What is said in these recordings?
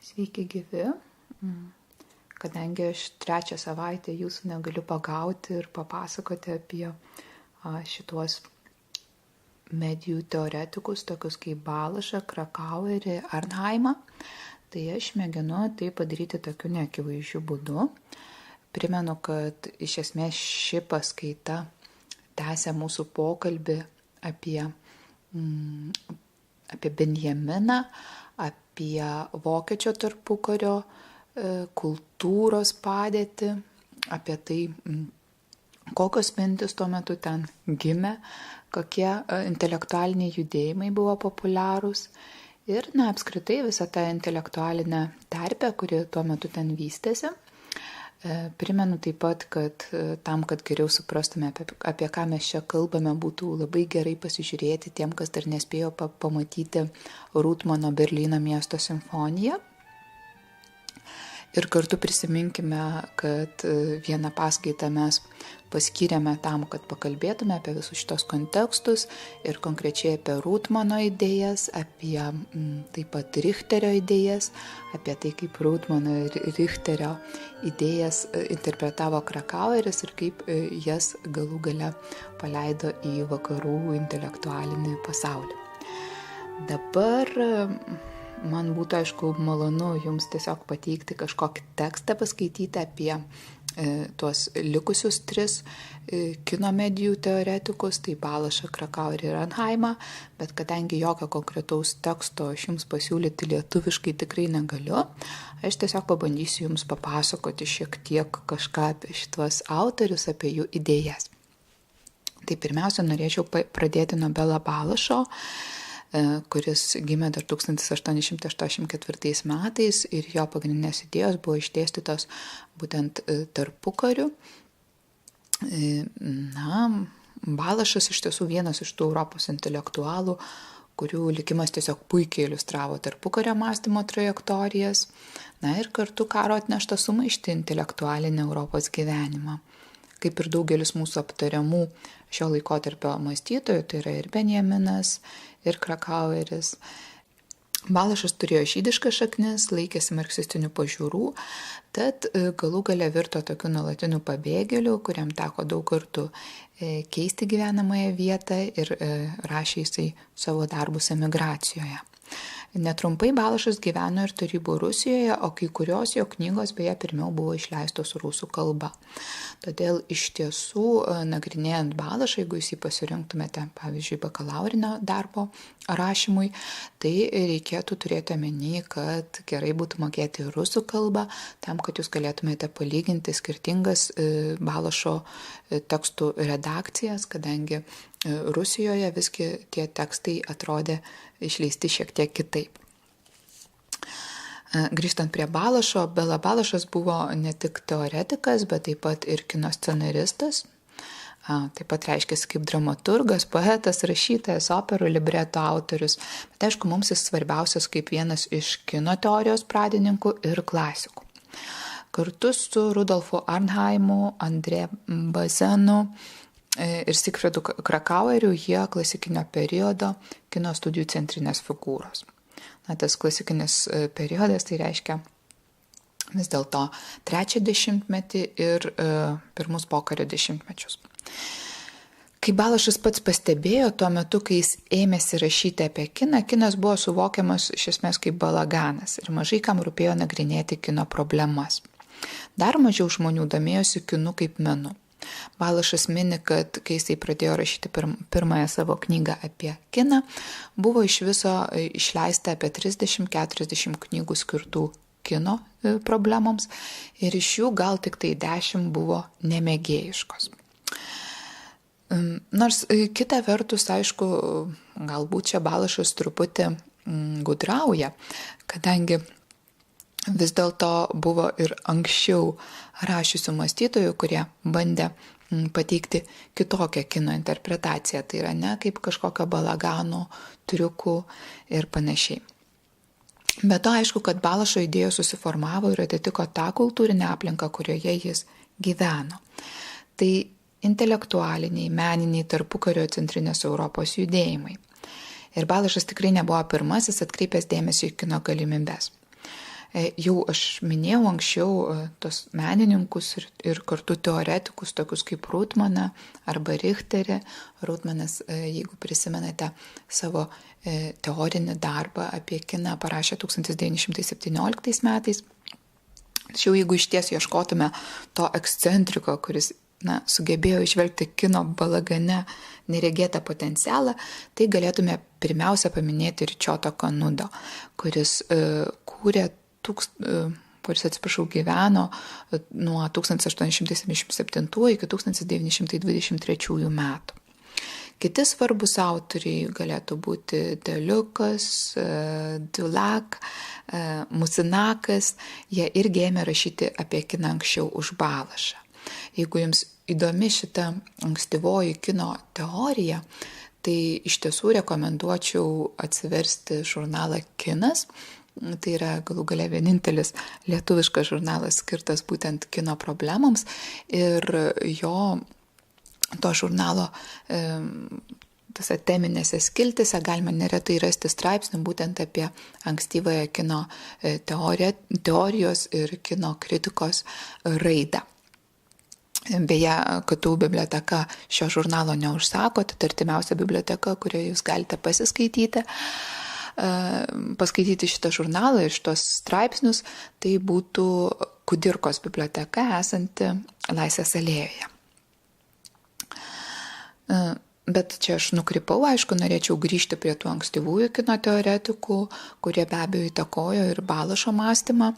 Sveiki gyvi. Kadangi aš trečią savaitę jūsų negaliu pagauti ir papasakoti apie šituos medijų teoretikus, tokius kaip Balašą, Krakauerį, Arnheimą, tai aš mėginu tai padaryti tokiu neakivaizdžiu būdu. Primenu, kad iš esmės ši paskaita tęsia mūsų pokalbį apie Benjaminą, apie vokiečio tarpukario kultūros padėtį, apie tai, kokios mintis tuo metu ten gimė, kokie intelektualiniai judėjimai buvo populiarūs ir, apskritai visą tą intelektualinę terpę, kuri tuo metu ten vystėsi. Primenu taip pat, kad tam, kad geriau suprastume, apie ką mes čia kalbame, būtų labai gerai pasižiūrėti tiem, kas dar nespėjo pamatyti Rūtmano Berlyno miesto simfoniją. Ir kartu prisiminkime, kad vieną paskaitą mes paskyrėme tam, kad pakalbėtume apie visus šitos kontekstus ir konkrečiai apie Rūtmano idėjas, apie taip pat Richterio idėjas, apie tai, kaip Rūtmano ir Richterio idėjas interpretavo Krakaueris ir kaip jas galų gale paleido į vakarų intelektualinį pasaulį. Dabar man būtų, aišku, malonu jums tiesiog pateikti kažkokį tekstą, paskaityti apie tuos likusius tris kino medijų teoretikus, tai Balašą, Krakauerį ir Arnheimą, bet kadangi jokio konkretaus teksto aš jums pasiūlyti lietuviškai tikrai negaliu, aš tiesiog pabandysiu jums papasakoti šiek tiek kažką apie šitos autorius, apie jų idėjas. Tai pirmiausia, norėčiau pradėti nuo Bela Balašo, kuris gimė dar 1884 metais ir jo pagrindinės idėjos buvo išdėstytos būtent tarpukariu. Balašas iš tiesų vienas iš tų Europos intelektualų, kurių likimas tiesiog puikiai iliustravo tarpukario mąstymo trajektorijas, ir kartu karo atneštą sumaištį intelektualinį Europos gyvenimą. Kaip ir daugelis mūsų aptariamų šio laikotarpio mąstytojų, tai yra ir Benjaminas, ir Krakaueris. Balašas turėjo žydiškas šaknis, laikėsi marksistinių pažiūrų, tad galų gale virto tokiu nuolatiniu pabėgėliu, kuriam teko daug kartų keisti gyvenamąją vietą ir rašė jisai savo darbus emigracijoje. Netrumpai Balašas gyveno ir Tarybų Rusijoje, o kai kurios jo knygos beje pirmiau buvo išleistos rusų kalba. Todėl iš tiesų, nagrinėjant Balašą, jeigu jūs jį pasirinktumėte, pavyzdžiui, bakalaurinio darbo rašymui, tai reikėtų turėti omeny, kad gerai būtų mokėti rusų kalbą, tam, kad jūs galėtumėte palyginti skirtingas Balašo tekstų redakcijas, kadangi Rusijoje visgi tie tekstai atrodė išleisti šiek tiek kitaip. Grįžtant prie Balašo, Bela Balašas buvo ne tik teoretikas, bet taip pat ir kino scenaristas. Taip pat reiškėsi kaip dramaturgas, poetas, rašytojas, operų libreto autorius. Bet aišku, mums jis svarbiausias kaip vienas iš kino teorijos pradininkų ir klasikų. Kartu su Rudolfu Arnheimu, Andrė Bazenu ir Sigfridu Krakaueriu jie klasikinio periodo kino studijų centrinės figūros. Tas klasikinis periodas tai reiškia vis dėlto trečią dešimtmetį ir pirmus pokario dešimtmečius. Kai Balašas pats pastebėjo, tuo metu, kai jis ėmėsi rašyti apie kiną, kinas buvo suvokiamas iš esmės kaip balaganas ir mažai kam rūpėjo nagrinėti kino problemas. Dar mažiau žmonių domėjosi kinu kaip menu. Balašas mini, kad kai jisai pradėjo rašyti pirmąją savo knygą apie kiną, buvo iš viso išleista apie 30-40 knygų skirtų kino problemoms ir iš jų gal tik tai 10 buvo nemėgėjiškos. Nors kita vertus, aišku, galbūt čia Balašas truputį gudrauja, kadangi vis dėlto buvo ir anksčiau rašiusių mąstytojų, kurie bandė pateikti kitokią kino interpretaciją, tai yra ne kaip kažkokio balagano, triukų ir panašiai. Bet to aišku, kad Balašo idėjos susiformavo ir atitiko tą kultūrinę aplinką, kurioje jis gyveno. Tai intelektualiniai, meniniai tarpukario centrinės Europos judėjimai. Ir Balašas tikrai nebuvo pirmasis atkreipęs dėmesį į kino galimybes. Jau aš minėjau anksčiau tos menininkus ir kartu teoretikus, tokius kaip Rutmaną arba Richterį. Rutmanas, jeigu prisimenate savo teorinį darbą apie kiną, parašė 1917 metais. Tačiau jeigu iš ties ieškotume to ekscentriko, kuris sugebėjo išvelgti kino balagane neregėtą potencialą, tai galėtume pirmiausia paminėti Ricciotto Canudo, kuris gyveno nuo 1877 iki 1923 metų. Kiti svarbus autoriai galėtų būti Deliukas, Dulac, Musinakas, jie irgi ėmė rašyti apie kiną anksčiau už Balašą. Jeigu jums įdomi šita ankstyvoji kino teorija, tai iš tiesų rekomenduočiau atsiversti žurnalą Kinas. Tai yra galų gale vienintelis lietuviškas žurnalas skirtas būtent kino problemams ir to žurnalo tose teminėse skiltise galima neretai rasti straipsnių būtent apie ankstyvąją kino teorijos ir kino kritikos raidą. Beje, KTU biblioteka šio žurnalo neužsako, tai artimiausia biblioteka, kurioje jūs galite paskaityti šitą žurnalą ir šitos straipsnius, tai būtų Kudirkos biblioteka esanti Laisvės alėjoje. Bet čia aš nukrypau, aišku, norėčiau grįžti prie tų ankstyvųjų kino teoretikų, kurie be abejo įtakojo ir Balašo mąstymą.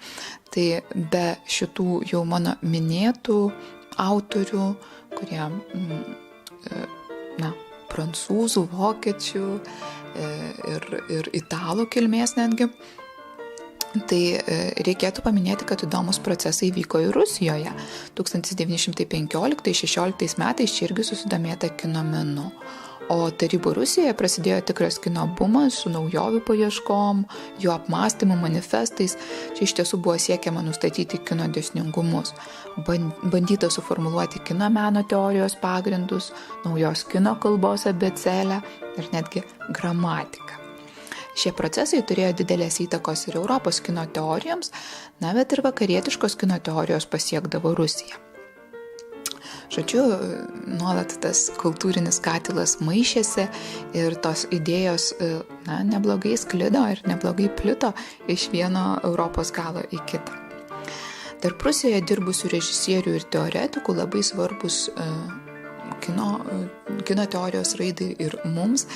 Tai be šitų jau mano minėtų autorių, kurie prancūzų, vokiečių ir italų kilmės netgi, tai reikėtų paminėti, kad įdomus procesai vyko ir Rusijoje. 1915-16 metais čia irgi susidomėta kino menu. O Tarybų Rusijoje prasidėjo tikras kino bumas su naujovių paieškom, jų apmąstymų manifestais. Čia iš tiesų buvo siekiama nustatyti kino dėsningumus. Bandyta suformuluoti kino meno teorijos pagrindus, naujos kino kalbos abėcėlę ir netgi gramatiką. Šie procesai turėjo didelės įtakos ir Europos kino teorijoms, bet ir vakarietiškos kino teorijos pasiekdavo Rusiją. Žodžiu, nuolat tas kultūrinis katilas maišėsi ir tos idėjos neblogai sklido ir neblogai plito iš vieno Europos galo į kitą. Tarp Rusijoje dirbusių režisierių ir teoretikų labai svarbus kino teorijos raidai ir mums,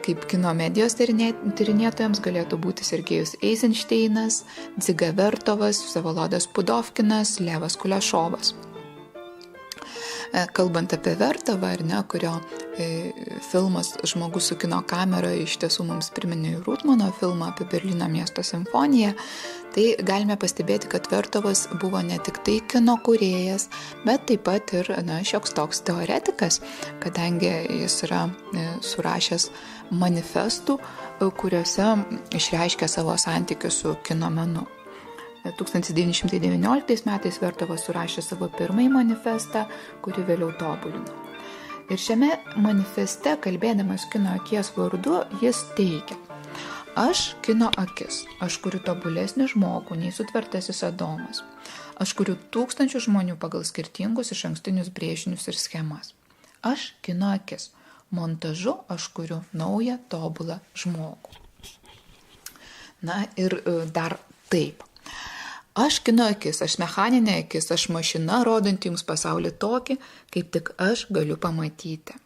kaip kino medijos tyrinėtojams, galėtų būti Sergejus Eizenšteinas, Dziga Vertovas, Vsevolodas Pudovkinas, Levas Kulešovas. Kalbant apie Vertovą, kurio filmas Žmogus su kino kamera iš tiesų mums priminė Rutmano filmą apie Berlyno miesto simfoniją, tai galime pastebėti, kad Vertovas buvo ne tik tai kino kūrėjas, bet taip pat ir šioks toks teoretikas, kadangi jis yra surašęs manifestų, kuriuose išreiškia savo santykius su kino menu. 1919 metais Vertovas surašė savo pirmąjį manifestą, kurį vėliau tobulino. Ir šiame manifeste, kalbėdamas kino akies vardu, jis teigia: Aš kino akis, aš kuriu tobulesnį žmogų nei sutvertasis Adomas. Aš kuriu tūkstančių žmonių pagal skirtingus išankstinius brėžinius ir schemas. Aš kino akis, montažu aš kuriu naują tobulą žmogų. Ir dar taip. Aš kino akis, aš mechaninė akis, aš mašina, rodanti jums pasaulį tokį, kaip tik aš galiu pamatyti.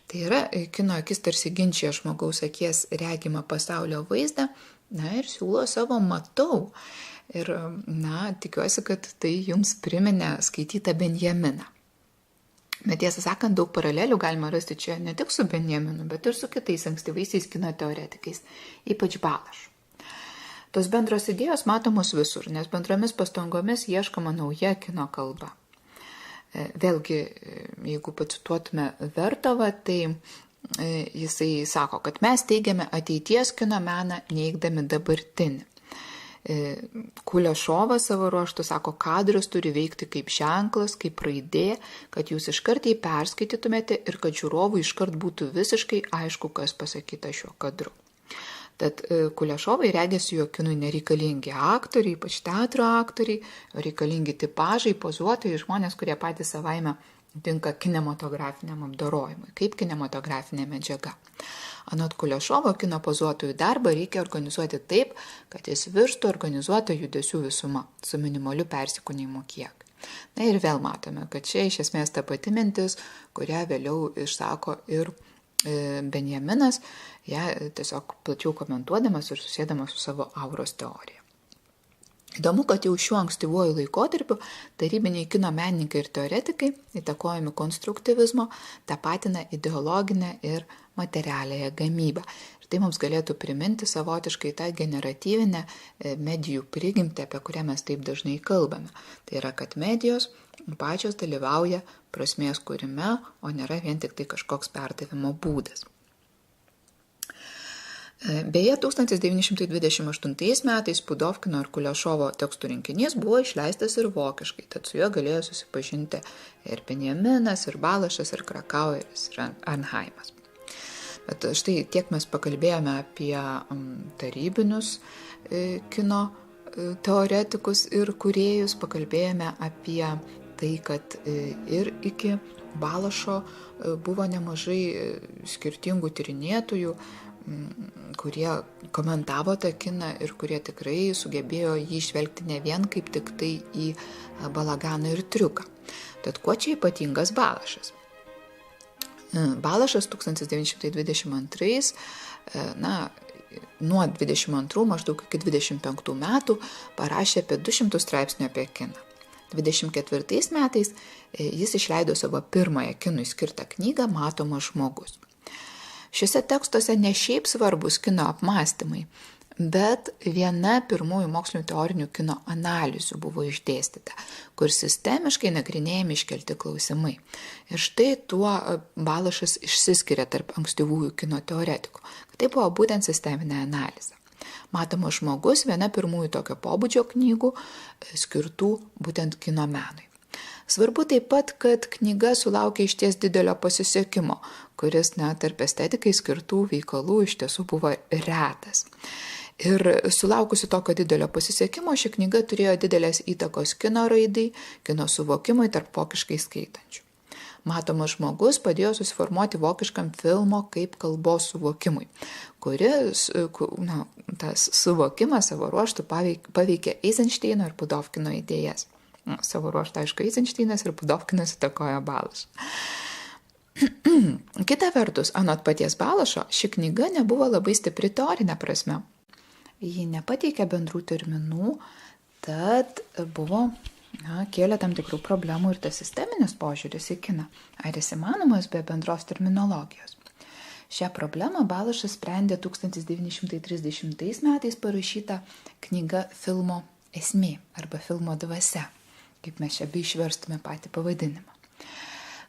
Tai yra, kino akis tarsi ginčia žmogaus akies regimą pasaulio vaizdą, ir siūlo savo matau. Ir, tikiuosi, kad tai jums priminė skaitytą Benjaminą. Bet tiesą sakant, daug paralelių galima rasti čia ne tik su Benjaminu, bet ir su kitais ankstyvaisiais kino teoretikais, ypač Balašu. Tos bendros idėjos matomos visur, nes bendromis pastangomis ieškoma nauja kino kalba. Vėlgi, jeigu pacituotume Vertovą, tai jisai sako, kad mes teigiame ateities kino meną, neigdami dabartinį. Kulešovas savo ruožtu sako, kadras turi veikti kaip ženklas, kaip raidė, kad jūs iškart jį perskaitytumėte ir kad žiūrovui iškart būtų visiškai aišku, kas pasakyta šiuo kadru. Tad Kulešovai regėsi jo kinui nereikalingi aktoriai, ypač teatro aktoriai, reikalingi tipažai, pozuotojai, žmonės, kurie patys savaime tinka kinematografiniam apdorojimui, kaip kinematografinė medžiaga. Anot Kulešovo, kino pozuotojų darbą reikia organizuoti taip, kad jis virstų organizuotą judesių visuma su minimaliu persikūnijimu kiekiu. Na ir vėl matome, kad čia iš esmės ta pati mintis, kurią vėliau išsako ir Benjaminas, ją tiesiog plačiau komentuodamas ir susėdamas su savo auros teorija. Įdomu, kad jau šiuo ankstyvuoju laikotarpiu tarybiniai kino menininkai ir teoretikai, įtakojami konstruktyvizmo, tapatina ideologinę ir materialiąją gamybą. Ir tai mums galėtų priminti savotiškai tą generatyvinę medijų prigimtį, apie kurią mes taip dažnai kalbame. Tai yra, kad medijos pačios dalyvauja prasmės kūrime, o nėra vien tik tai kažkoks perdavimo būdas. Beje, 1928 metais Pudovkino ir Kulešovo tekstų rinkinys buvo išleistas ir vokiškai, tad su juo galėjo susipažinti ir Benjaminas, ir Balašas, ir Krakaueris, ir Arnheimas. Bet štai tiek mes pakalbėjome apie tarybinius kino teoretikus ir kūrėjus, pakalbėjome apie tai, kad ir iki Balašo buvo nemažai skirtingų tyrinėtojų, kurie komentavo tą kiną ir kurie tikrai sugebėjo jį žvelgti ne vien kaip tik tai į balaganą ir triuką. Tad kuo čia ypatingas Balašas? Balašas 1922, nuo 22 maždaug iki 25 metų parašė apie 200 straipsnių apie kiną. 24 metais jis išleido savo pirmąją kinui skirtą knygą Matomas žmogus. Šiuose tekstuose ne šiaip svarbus kino apmąstymai, bet viena pirmųjų mokslinių teorinių kino analizių buvo išdėstyta, kur sistemiškai nagrinėjami iškelti klausimai. Ir štai tuo Balašas išsiskiria tarp ankstyvųjų kino teoretikų. Tai buvo būtent sisteminė analizė. Matomas žmogus viena pirmųjų tokio pobūdžio knygų skirtų būtent kino menui. Svarbu taip pat, kad knyga sulaukė išties didelio pasisekimo, kuris tarp estetikai skirtų veikalų iš tiesų buvo retas. Ir sulaukusi tokio didelio pasisekimo, ši knyga turėjo didelės įtakos kino raidai, kino suvokimui tarp vokiškai skaitančių. Matomas žmogus padėjo susiformuoti vokiškam filmo kaip kalbos suvokimui, kuris, tas suvokimas savo ruoštų paveikė Eizenšteino ir Pudovkino idėjas. Savo ruoštą, aišku, Eizenšteinas ir Pudovkinas įtakojo Balašą. Kita vertus, anot paties Balašo, ši knyga nebuvo labai stipri teorinė prasme. Ji nepateikė bendrų terminų, tad buvo kėlė tam tikrų problemų ir tas sisteminis požiūris į kiną. Ar jis įmanomas be bendros terminologijos? Šią problemą Balašas sprendė 1930 metais parašyta knyga Filmo esmė arba Filmo dvasia, kaip mes čia išverstume patį pavadinimą.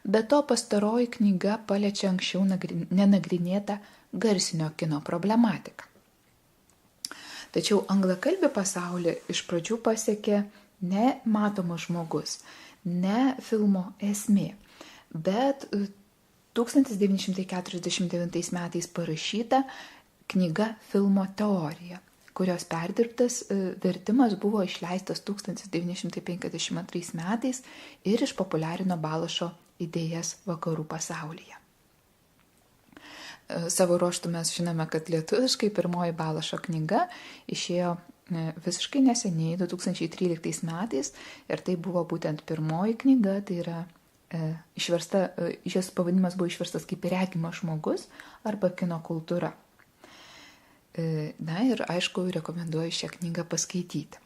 Be to, pastaroji knyga paliečia anksčiau nenagrinėtą garsinio kino problematiką. Tačiau anglakalbį pasaulį iš pradžių pasiekė ne Matomas žmogus, ne filmo esmė, bet 1949 metais parašyta knyga Filmo teorija, kurios perdirbtas vertimas buvo išleistas 1952 metais ir išpopuliarino Balašo idėjas vakarų pasaulyje. Savo ruožtu mes žinome, kad lietuviškai pirmoji Balašo knyga išėjo visiškai neseniai, 2013 metais, ir tai buvo būtent pirmoji knyga, tai yra išversta, jos pavadinimas buvo išverstas kaip Regimas žmogus arba kino kultūra. Na ir aišku, rekomenduoju šią knygą paskaityti.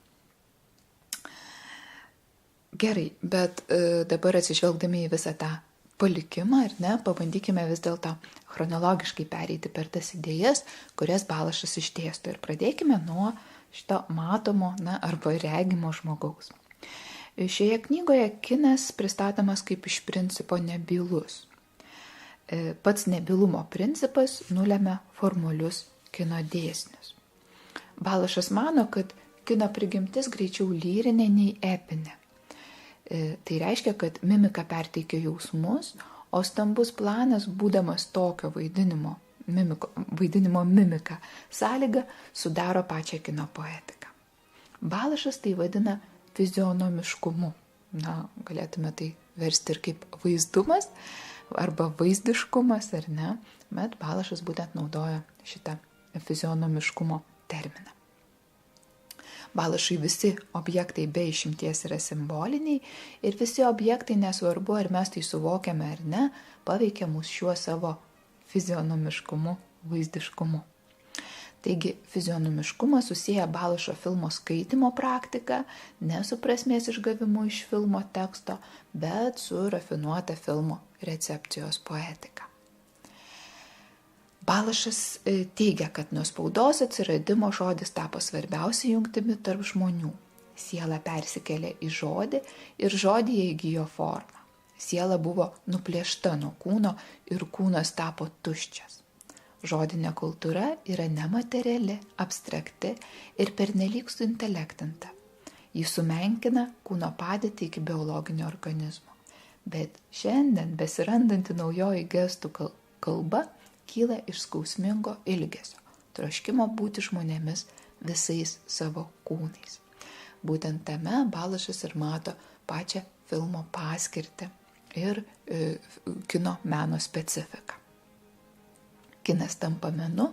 Gerai, bet dabar atsižvelgdami į visą tą palikimą, ar ne, pabandykime vis dėlto chronologiškai pereiti per tas idėjas, kurias Balašas išdėsto. Ir pradėkime nuo šito matomo, arba regimo žmogaus. Šioje knygoje kinas pristatomas kaip iš principo nebylus. Pats nebylumo principas nulemia formalius kino dėsnius. Balašas mano, kad kino prigimtis greičiau lyrinė nei epinė. Tai reiškia, kad mimika perteikia jausmus, o stambus planas, būdamas tokio vaidinimo vaidinimo mimika sąlyga sudaro pačią kino poetiką. Balašas tai vadina fizionomiškumu. Galėtume tai versti ir kaip vaizdumas arba vaizdiškumas, ar ne, bet Balašas būtent naudoja šitą fizionomiškumo terminą. Balašui visi objektai be išimties yra simboliniai ir visi objektai, nesvarbu ar mes tai suvokiame ar ne, paveikia mus šiuo savo fizionomiškumu, vaizdiškumu. Taigi fizionomiškumą susieja Balašo filmo skaitymo praktika ne su prasmės išgavimu iš filmo teksto, bet su rafinuota filmo recepcijos poetika. Balašas teigia, kad nuo spaudos atsiradimo žodis tapo svarbiausia jungtimi tarp žmonių. Siela persikėlė į žodį ir žodyje įgijo formą. Siela buvo nuplėšta nuo kūno ir kūnas tapo tuščias. Žodinė kultūra yra nemateriali, abstrakti ir pernelyg suintelektinta. Jis sumenkina kūno padėtį iki biologinio organizmo. Bet šiandien besirandanti naujoji gestų kalba kyla iš skausmingo ilgesio, troškimo būti žmonėmis visais savo kūnais. Būtent tame Balašas ir mato pačią filmo paskirtį ir kino meno specifiką. Kinas tampa menu,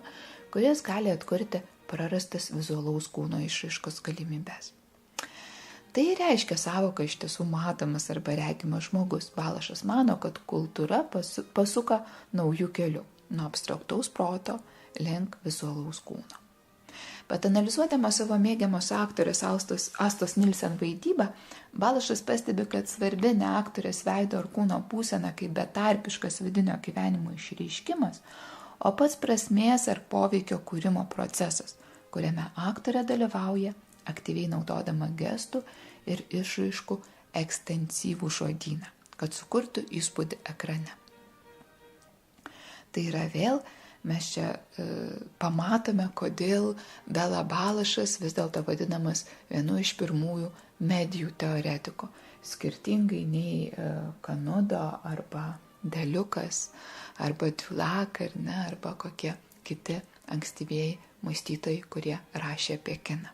kuris gali atkurti prarastas vizualaus kūno išraiškos galimybės. Tai reiškia sąvoką iš tiesų matomas arba regimas žmogus. Balašas mano, kad kultūra pasuka naujų kelių, nuo abstraktaus proto link vizualaus kūno. Bet analizuodama savo mėgiamos aktorės Astos Nilsen vaidybą, Balašas pastebi, kad svarbi ne aktorės veido ar kūno būsena kaip betarpiškas vidinio gyvenimo išreiškimas, o pats prasmės ar poveikio kūrimo procesas, kuriame aktorė dalyvauja, aktyviai naudodama gestų ir išraiškų ekstensyvų žodyną, kad sukurtų įspūdį ekrane. Tai yra vėl, mes čia pamatome, kodėl Bela Balašas vis dėlto vadinamas vienu iš pirmųjų medijų teoretikų, skirtingai nei Kanudo arba Deliukas arba Dulac arba kokie kiti ankstyvieji mąstytojai, kurie rašė apie kiną.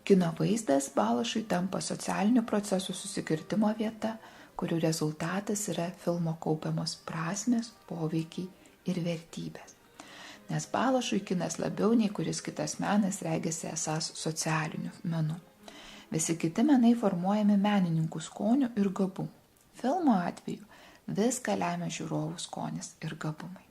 Kino vaizdas Balašui tampa socialinių procesų susikirtimo vieta, kurių rezultatas yra filmo kaupiamos prasmės, poveikiai ir vertybės. Nes Balašui kinas labiau nei kuris kitas menas regisi esąs socialiniu menu. Visi kiti menai formuojami menininkų skonių ir gabumų. Filmo atveju viską lemia žiūrovų skonis ir gabumai.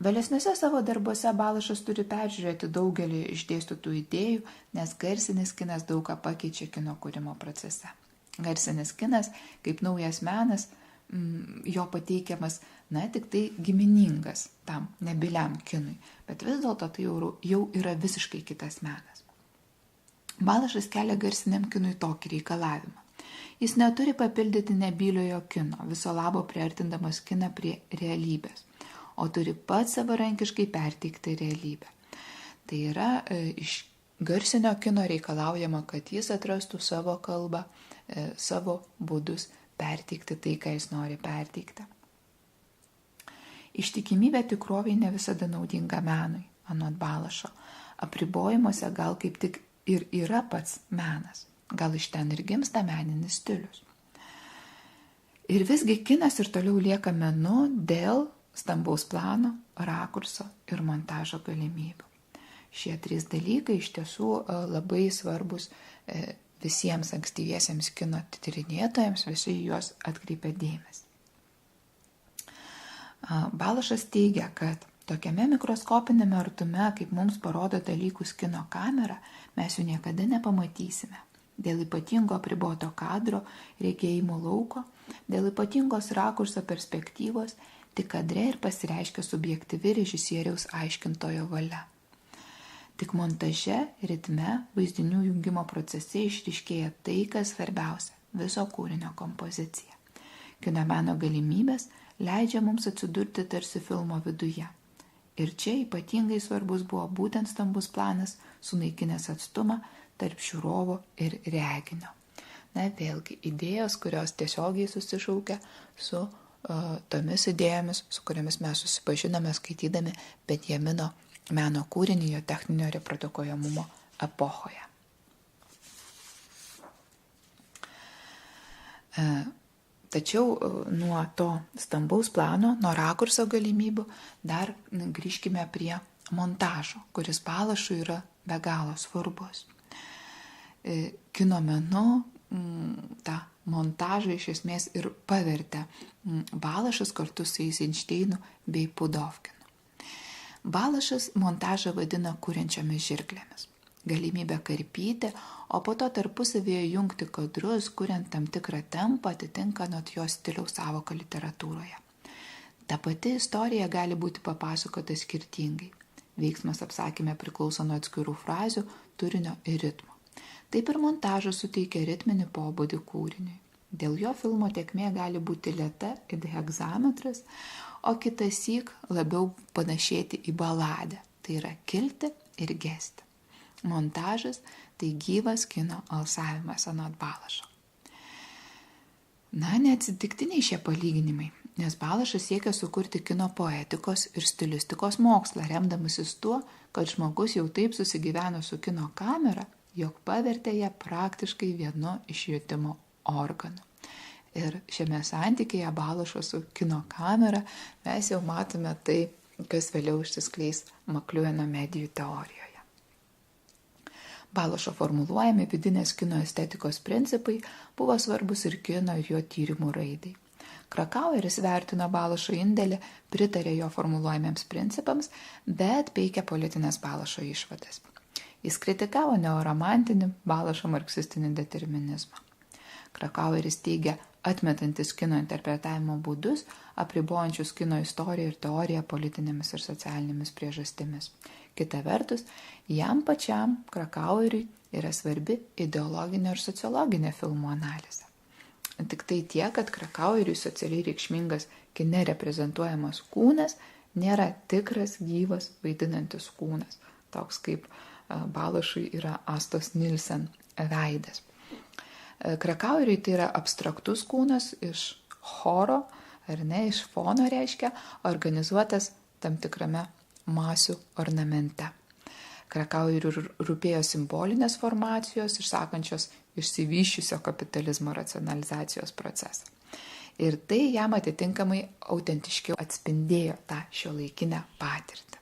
Vėlesniuose savo darbuose Balašas turi peržiūrėti daugelį išdėstytų idėjų, nes garsinis kinas daug ką pakeičia kino kūrimo procese. Garsinis kinas, kaip naujas menas, jo pateikiamas, tik tai giminingas tam nebyliam kinui, bet vis dėlto tai jau yra visiškai kitas menas. Balašas kelia garsiniam kinui tokį reikalavimą. Jis neturi papildyti nebyliojo kino, viso labo priartindamas kiną prie realybės, o turi pats savarankiškai perteikti realybę. Tai yra, iš garsinio kino reikalaujama, kad jis atrastų savo kalbą, savo būdus perteikti tai, ką jis nori perteikti. Ištikimybė tikroviai ne visada naudinga menui, anot Balašo. Apribojimuose gal kaip tik ir yra pats menas. Gal iš ten ir gimsta meninis stilius. Ir visgi kinas ir toliau lieka menu dėl stambaus plano, rakurso ir montažo galimybių. Šie trys dalykai iš tiesų labai svarbus visiems ankstyviesiems kino tyrinėtojams, visi juos atkreipia dėmesį. Balašas teigia, kad tokiame mikroskopinėme artume, kaip mums parodo dalykus kino kamera, mes jų niekada nepamatysime. Dėl ypatingo apriboto kadro, regėjimo lauko, dėl ypatingos rakurso perspektyvos, tik kadre ir pasireiškia subjektyvi režisieriaus aiškintojo valia. Tik montaže, ritme, vaizdinių jungimo procese išryškėja tai, kas svarbiausia – viso kūrinio kompozicija. Kino meno galimybės leidžia mums atsidurti tarsi filmo viduje. Ir čia ypatingai svarbus buvo būtent stambus planas, sunaikinęs atstumą tarp žiūrovo ir reginio. Vėlgi, idėjos, kurios tiesiogiai susišaukia su tomis idėjomis, su kuriamis mes susipažinome skaitydami Benjamino meno kūrinį jo techninio reprodukuojamumo epochoje. Tačiau nuo to stambaus plano, nuo rakurso galimybių, dar grįžkime prie montažo, kuris Balašui yra be galo svarbus. Kino menu tą montažą iš esmės ir pavertė Balašas kartu su Eizenšteinu bei Pudovkinu. Balašas montažą vadina kuriančiomis žirklėmis. Galimybę karpyti, o po to tarpusavėje jungti kadrus, kuriant tam tikrą tempą, atitinkant jo stiliaus sąvoką literatūroje. Ta pati istorija gali būti papasakota skirtingai. Veiksmas apsakyme priklauso nuo atskirų frazių, turinio ir ritmo. Taip ir montažas suteikia ritminį pobūdį kūriniui. Dėl jo filmo tėkmė gali būti lėta it hegzametras, o kitąsyk labiau panašėti į baladę, tai yra kilti ir gesti. Montažas tai gyvas kino alsavimas anot Balašo. Neatsitiktiniai šie palyginimai, nes Balašas siekia sukurti kino poetikos ir stilistikos mokslą, remdamasis tuo, kad žmogus jau taip susigyveno su kino kamera, jog pavertė ją praktiškai vienu iš jutimo organų. Ir šiame santykėje Balašo su kino kamera mes jau matome tai, kas vėliau išsiskleis Makliujeno medijų teorijoje. Balašo formuluojami vidinės kino estetikos principai buvo svarbus ir kino ir jo tyrimų raidai. Krakaueris vertino Balašo indėlį, pritarė jo formuluojamiems principams, bet peikė politinės Balašo išvadas. Jis kritikavo neoromantinį Balašo marksistinį determinizmą. Krakaueris teigia, atmetantis kino interpretavimo būdus, apribojančius kino istoriją ir teoriją politinėmis ir socialinėmis priežastimis. Kita vertus, jam pačiam Krakaueriui yra svarbi ideologinė ir sociologinė filmų analizė. Tik tai tiek, kad Krakaueriui socialiai reikšmingas kine reprezentuojamas kūnas nėra tikras, gyvas, vaidinantis kūnas, toks kaip Balašui yra Astos Nilsen veidas. Krakaueriui tai yra abstraktus kūnas iš choro, ar ne, iš fono reiškia, organizuotas tam tikrame masių ornamente. Krakaueriui rūpėjo simbolinės formacijos, išsakančios išsivysčiusio kapitalizmo racionalizacijos procesą. Ir tai jam atitinkamai autentiškiau atspindėjo tą šiuolaikinę patirtį.